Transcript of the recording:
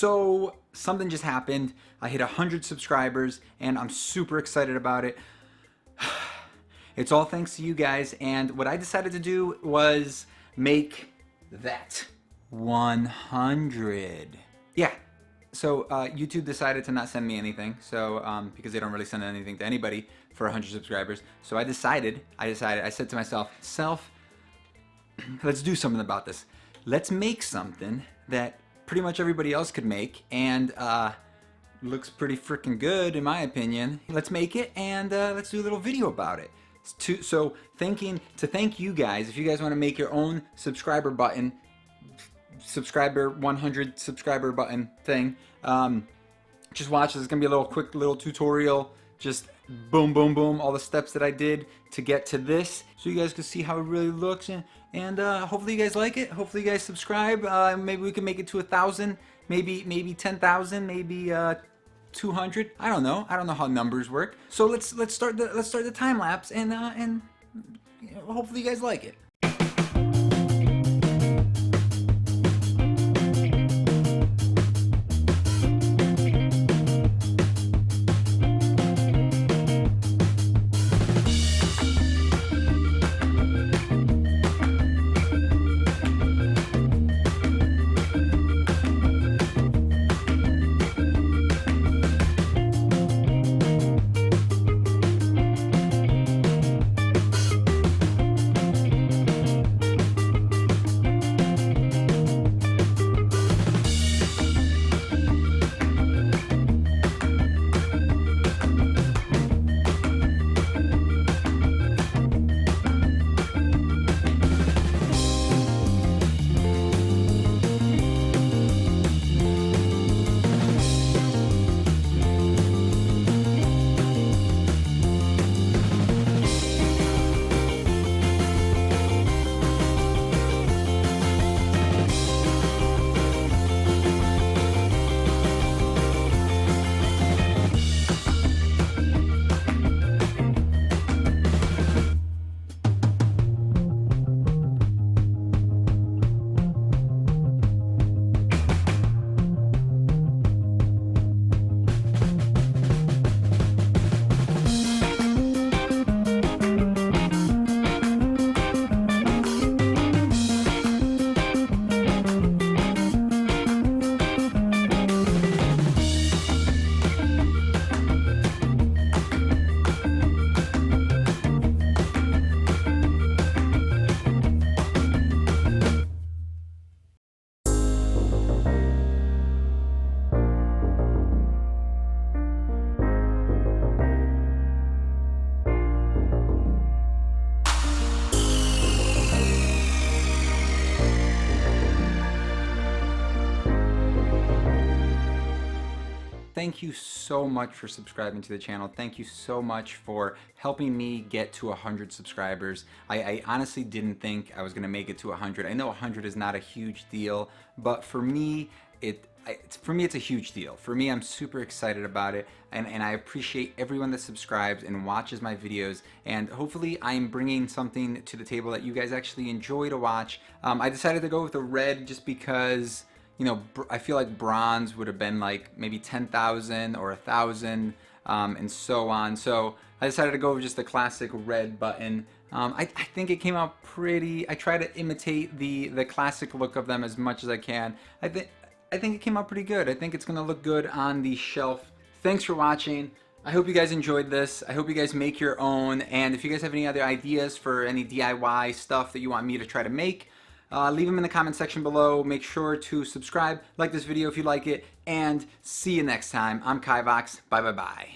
So something just happened. I hit 100 subscribers and I'm super excited about it. It's all thanks to you guys, and what I decided to do was make that 100. Yeah. So YouTube decided to not send me anything, so because they don't really send anything to anybody for 100 subscribers. So I said to myself, let's do something about this. Let's make something that pretty much everybody else could make, and looks pretty freaking good in my opinion. Let's make it, and let's do a little video about it. So thank you guys, if you guys want to make your own subscriber button, 100 subscriber button thing, just watch. This is gonna be a quick little tutorial, just boom boom boom, all the steps that I did to get to this, so you guys can see how it really looks, and hopefully you guys like it. Hopefully you guys subscribe. Maybe we can make it to 1,000, maybe 10,000, maybe 200. I don't know how numbers work. So let's start the time lapse, and hopefully you guys like it. Thank you so much for subscribing to the channel. Thank you so much for helping me get to 100 subscribers. I honestly didn't think I was gonna make it to 100. I know 100 is not a huge deal, but for me, it's a huge deal. For me, I'm super excited about it, and I appreciate everyone that subscribes and watches my videos, and hopefully I'm bringing something to the table that you guys actually enjoy to watch. I decided to go with the red just because, you know, I feel like bronze would have been like maybe 10,000 or 1,000, and so on. So I decided to go with just the classic red button. I think it came out pretty. I try to imitate the classic look of them as much as I can. I think it came out pretty good. I think it's gonna look good on the shelf. Thanks for watching. I hope you guys enjoyed this. I hope you guys make your own, and if you guys have any other ideas for any DIY stuff that you want me to try to make, leave them in the comment section below. Make sure to subscribe, like this video if you like it, and see you next time. I'm Kai Vox. Bye bye bye.